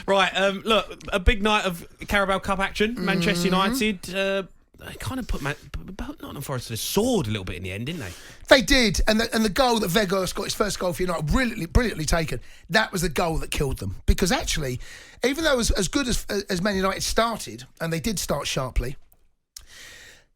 Right, look, a big night of Carabao Cup action. Manchester United, they kind of put Nott'm Forest to the sword a little bit in the end, didn't they? They did, and the goal that Weghorst got, his first goal for United, brilliantly taken. That was the goal that killed them. Because actually, even though as good as Man United started, and they did start sharply,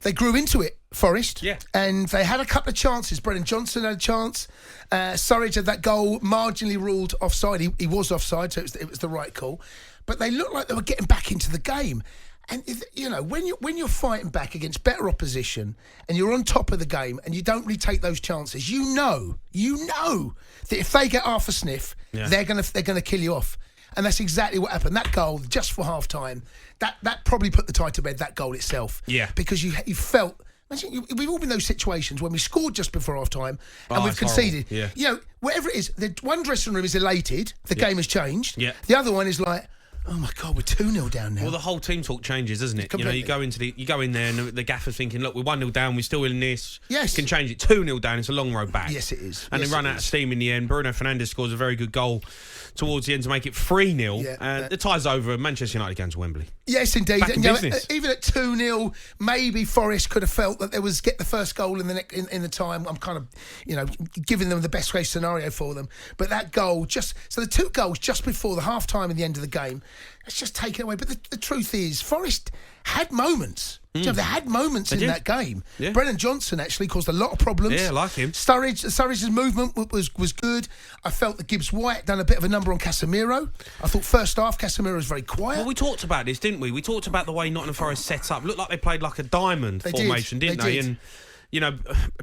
they grew into it, Forest. Yeah. And they had a couple of chances. Brennan Johnson had a chance. Surridge had that goal marginally ruled offside. He was offside, so it was the right call. But they looked like they were getting back into the game. And, you know, when you're fighting back against better opposition and you're on top of the game and you don't really take those chances, you know that if they get half a sniff, they're gonna kill you off. And that's exactly what happened. That goal, just for half-time, that probably put the tie to bed, that goal itself. Yeah. Because you felt... Imagine, we've all been in those situations when we scored just before half-time and we've conceded. Yeah. You know, whatever it is, the one dressing room is elated, the game has changed. Yeah. The other one is like... Oh my God, we're 2-0 down now. Well, the whole team talk changes, doesn't it? Completely. You know, you go in there and the gaffer's thinking, look, we're 1-0 down, we're still in this. Yes. Can change it 2-0 down, it's a long road back. Yes, it is. And Yes, they run it out of is. steam in the end. Bruno Fernandes scores a very good goal towards the end to make it 3-0. Yeah. The tie's over. Manchester United going to Wembley. Yes, indeed. Back in And, you know, business. even at 2-0, maybe Forest could have felt that there was get the first goal in the time. I'm kind of, you know, giving them the best case scenario for them. But that goal, so the two goals just before the half time and the end of the game, it's just taken away. But the truth is, Forest had moments. You know, they had moments in that game. Yeah. Brennan Johnson actually caused a lot of problems. Yeah, I like him. Sturridge's movement was good. I felt that Gibbs White done a bit of a number on Casemiro. I thought first half Casemiro was very quiet. Well, we talked about this, didn't we? We talked about the way Nottingham Forest set up. Looked like they played like a diamond formation, didn't they? And you know,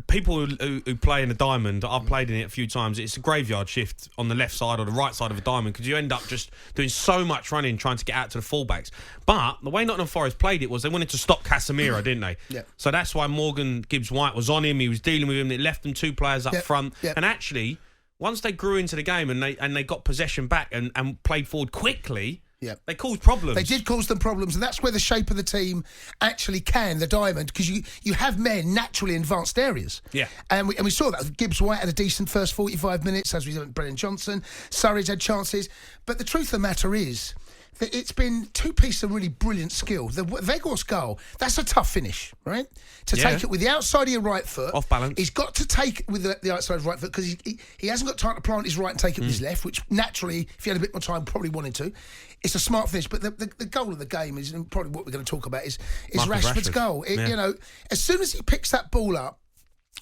people who play in a diamond, I've played in it a few times, it's a graveyard shift on the left side or the right side of a diamond because you end up just doing so much running trying to get out to the fullbacks. But the way Nottingham Forest played it was they wanted to stop Casemiro, didn't they? Yeah. So that's why Morgan Gibbs-White was on him. He was dealing with him. It left them two players up front. Yeah. And actually, once they grew into the game and they got possession back and played forward quickly, they caused problems. They did cause them problems, and that's where the shape of the team actually the diamond, because you have men naturally in advanced areas. Yeah. And we saw that. Gibbs White had a decent first 45 minutes, as we did with Brennan Johnson. Surridge had chances. But the truth of the matter is that it's been two pieces of really brilliant skill. The Weghorst goal, that's a tough finish, right? To take it with the outside of your right foot. Off balance. He's got to take it with the outside of right foot because he hasn't got time to plant his right and take it with his left, which naturally, if he had a bit more time, probably wanted to. It's a smart finish, but the goal of the game is, and probably what we're going to talk about, is Rashford's goal. You know, as soon as he picks that ball up,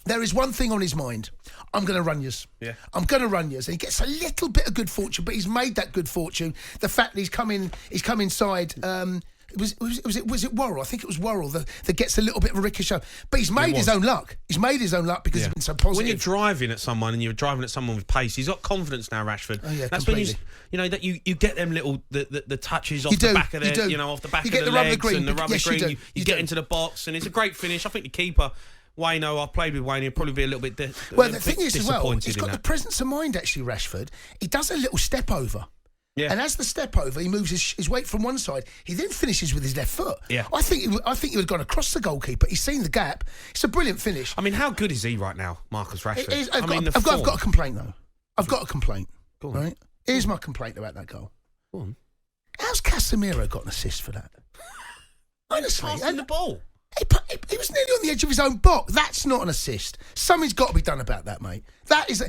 there is one thing on his mind. I'm going to run yous. Yeah. I'm going to run yous. And he gets a little bit of good fortune, but he's made that good fortune. The fact that he's come inside. Was it Worrell? I think it was Worrell that gets a little bit of a ricochet. But he's made his own luck. He's made his own luck because he's been so positive. When you're driving at someone and you're driving at someone with pace, he's got confidence now, Rashford. Oh, yeah, that's completely. when that you get them little the touches off the back of their off the back of the legs and the rubber green. You get into the box and it's a great finish. I think the keeper. Wayno, I've played with Wayno, he'll probably be a little bit the thing is as well, he's got that. the presence of mind, actually, Rashford. He does a little step over. Yeah. And as the step over, he moves his weight from one side. He then finishes with his left foot. Yeah. I think he would have gone across the goalkeeper. He's seen the gap. It's a brilliant finish. I mean, how good is he right now, Marcus Rashford? I've got a complaint, though. I've got a complaint. Go on. Right? Here's my complaint about that goal. Go on. How's Casemiro got an assist for that? Honestly. Passing the ball. He was nearly on the edge of his own box. That's not an assist. Something's got to be done about that, mate. That is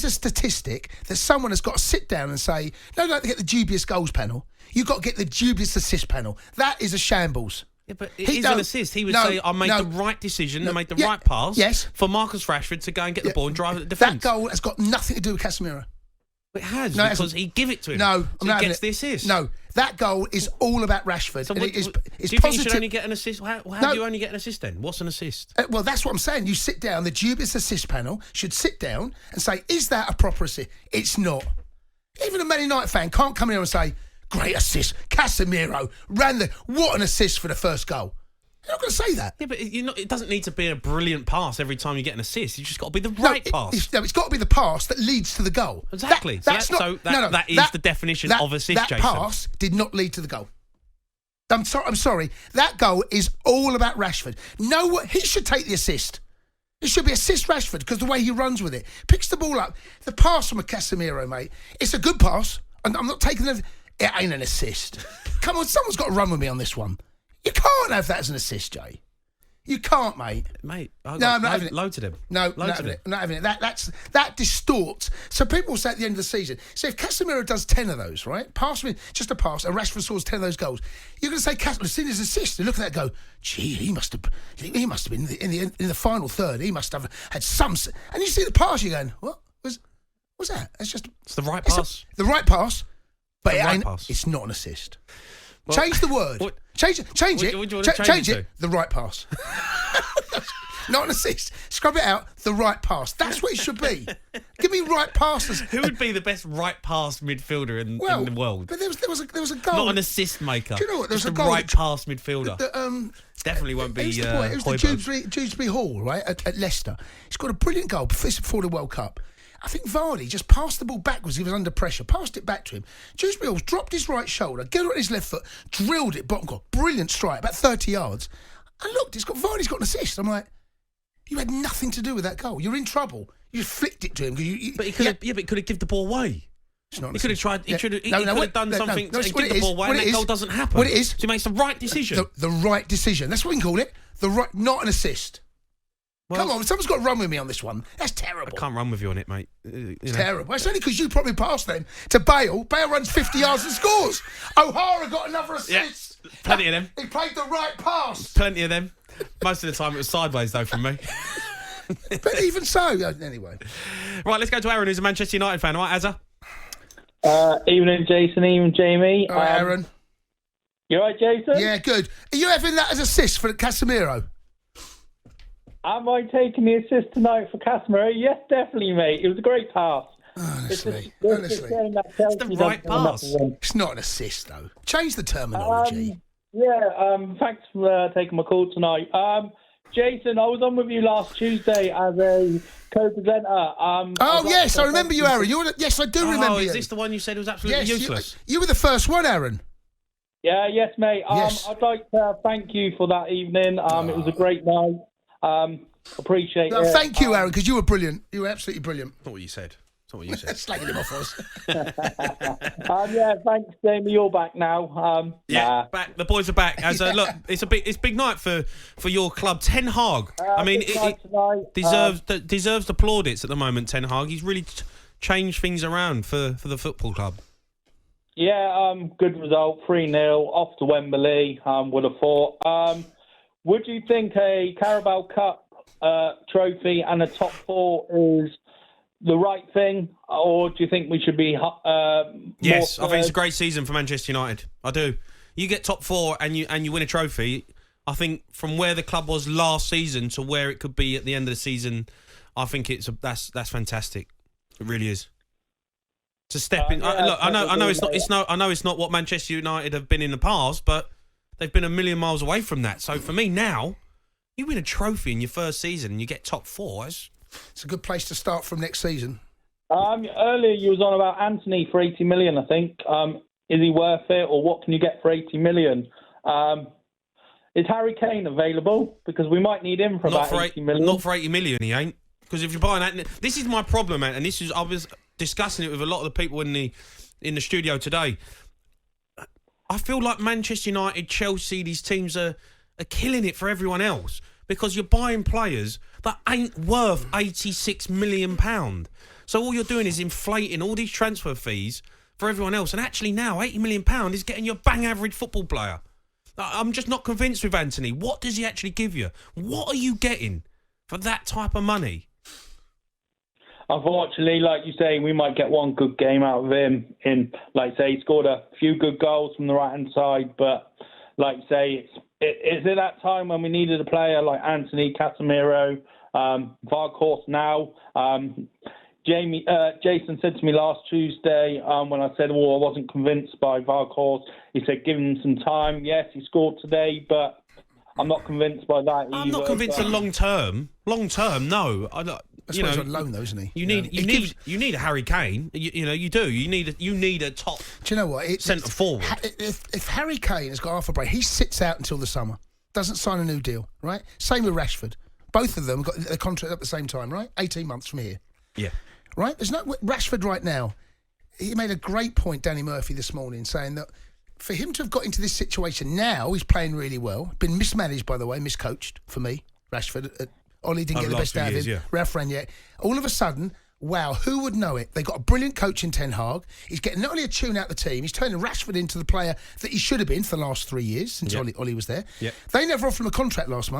a statistic that someone has got to sit down and say, no, don't get the dubious goals panel. You've got to get the dubious assist panel. That is a shambles. Yeah, but it is an assist. He would say, I made the right decision and made the right pass for Marcus Rashford to go and get the ball and drive at the defence. That goal has got nothing to do with Casemiro. It has, because he give it to him. No, so he gets the assist. No, that goal is all about Rashford. So do you think you should only get an assist? How do you only get an assist then? What's an assist? Well, that's what I'm saying. You sit down, the dubious assist panel should sit down and say, is that a proper assist? It's not. Even a Man United fan can't come in here and say, great assist, Casemiro, what an assist for the first goal. You're not going to say that. Yeah, but it doesn't need to be a brilliant pass every time you get an assist. You just got to be the right pass. It's got to be the pass that leads to the goal. Exactly. That is the definition of assist, That Jason. pass did not lead to the goal. I'm sorry. That goal is all about Rashford. He should take the assist. It should be assist Rashford because the way he runs with it. Picks the ball up. The pass from a Casemiro, mate. It's a good pass. And I'm not taking the... It ain't an assist. Come on, someone's got to run with me on this one. You can't have that as an assist, Jay. You can't, mate. Mate, I'm not having it. Loads of them. No, not having it. Not having it. That distorts. So people will say at the end of the season, so if Casemiro does 10 of those, right? Pass me, just a pass, and Rashford scores 10 of those goals, you're going to say Casemiro, seen his assist, and look at that and go, gee, he must have been in the final third, he must have had some, and you see the pass, you're going, what was that? It's the right pass. The right pass, but it's not an assist. Well, change the word. What? Change it. What do you want to change it. The right pass. Not an assist. Scrub it out. The right pass. That's what it should be. Give me right passes. Who would be the best right pass midfielder in the world? But there was a goal. Not an assist maker. Do you know what? There was just a goal. Right pass midfielder. Definitely won't be. It was the Dewsbury Hall, right, at Leicester. He's got a brilliant goal before the World Cup. I think Vardy just passed the ball backwards. He was under pressure. Passed it back to him. Dewsbury Hall dropped his right shoulder, got on his left foot, drilled it, bottom goal. Brilliant strike, about 30 yards. And looked, Vardy's got an assist. I'm like, you had nothing to do with that goal. You're in trouble. You just flicked it to him. But he could have given the ball away. He could have tried. He could have done something to give the ball away, and that goal doesn't happen. What it is? So he makes the right decision. The right decision. That's what we can call it. Not an assist. Well, come on, someone's got to run with me on this one. That's terrible. I can't run with you on it, mate. It's terrible. It's only because you probably passed then to Bale. Bale runs 50 yards and scores. O'Hara got another assist. Yeah, plenty of them. He played the right pass. Plenty of them. Most of the time it was sideways, though, from me. But even so, anyway. Right, let's go to Aaron, who's a Manchester United fan. All right, Azza? Evening, Jason. Evening, Jamie. All right, Aaron. You all right, Jason? Yeah, good. Are you having that as assist for Casemiro? Am I taking the assist tonight for Casemiro? Yes, definitely, mate. It was a great pass. Honestly. It's the right pass. It's not an assist, though. Change the terminology. Thanks for taking my call tonight. Jason, I was on with you last Tuesday as a co-presenter. Yes, I remember you, Aaron. Yes, I do remember you. Is this the one you said was absolutely useless? You were the first one, Aaron. Yeah, yes, mate. Yes. I'd like to thank you for that evening. It was a great night. Appreciate it. Thank you, Aaron, because you were brilliant. You were absolutely brilliant. Not what you said. That's not what you said. Slagging him off for us. Thanks, Jamie. You're back now. Back. The boys are back. Look, it's big night for your club, Ten Hag. I mean, it deserves the plaudits at the moment. Ten Hag. He's really changed things around for the football club. Yeah, good result. 3-0 off to Wembley. Would have thought. Would you think a Carabao Cup trophy and a top 4 is the right thing, or do you think we should be? Yes, I think it's a great season for Manchester United. I do. You get top 4 and you win a trophy. I think from where the club was last season to where it could be at the end of the season, I think that's fantastic. It really is. It's a step in. Look, I know it's not what Manchester United have been in the past, but they've been a million miles away from that. So for me now, you win a trophy in your first season and you get top 4. It's a good place to start from next season. Earlier you was on about Anthony for 80 million, I think. Is he worth it, or what can you get for 80 million? Is Harry Kane available? Because we might need him for about 80 million. Not for 80 million, he ain't. Because if you're buying that... This is my problem, man, and I was discussing it with a lot of the people in the studio today. I feel like Manchester United, Chelsea, these teams are killing it for everyone else because you're buying players that ain't worth £86 million. So all you're doing is inflating all these transfer fees for everyone else. And actually now, £80 million is getting you a bang average football player. I'm just not convinced with Anthony. What does he actually give you? What are you getting for that type of money? Unfortunately, like you say, we might get one good game out of him. Like say, he scored a few good goals from the right-hand side, but like you say, it's at that time when we needed a player like Anthony, Casemiro, Varcourse now. Jason said to me last Tuesday when I said, I wasn't convinced by Varcourse. He said, give him some time. Yes, he scored today, but I'm not convinced by that either. I'm not convinced of long term. Long term, no. That's why he's on loan, though, isn't he? You need a Harry Kane. You do. You need a top. Do you know what? Centre forward. If Harry Kane has got half a break, he sits out until the summer. Doesn't sign a new deal, right? Same with Rashford. Both of them got their contract at the same time, right? 18 months from here. Yeah. Right? There's no Rashford right now. he made a great point, Danny Murphy, this morning, saying that for him to have got into this situation now, he's playing really well. Been mismanaged, by the way, miscoached for me. Rashford, Ollie didn't get the best out of him. Yeah. Ralph Ranieri. All of a sudden, wow, who would know it? They got a brilliant coach in Ten Hag. He's getting not only a tune out the team, he's turning Rashford into the player that he should have been for the last 3 years since Ollie was there. Yep. They never offered him a contract last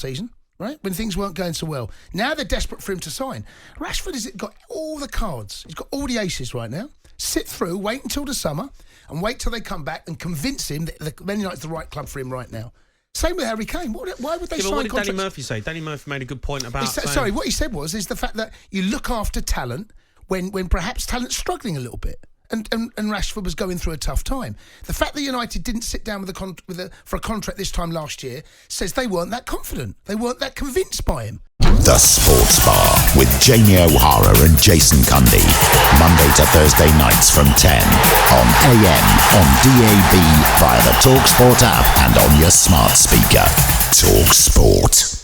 season. Right? When things weren't going so well. Now they're desperate for him to sign. Rashford has got all the cards. He's got all the aces right now. Sit through, wait until the summer, and wait till they come back and convince him that Man United's the right club for him right now. Same with Harry Kane. Why would they sign what did contracts? Danny Murphy say? Danny Murphy made a good point about... what he said is the fact that you look after talent when perhaps talent's struggling a little bit. And Rashford was going through a tough time. The fact that United didn't sit down for a contract this time last year says they weren't that confident. They weren't that convinced by him. The Sports Bar with Jamie O'Hara and Jason Cundy. Monday to Thursday nights from 10 on AM, on DAB, via the talkSPORT app and on your smart speaker. talkSPORT.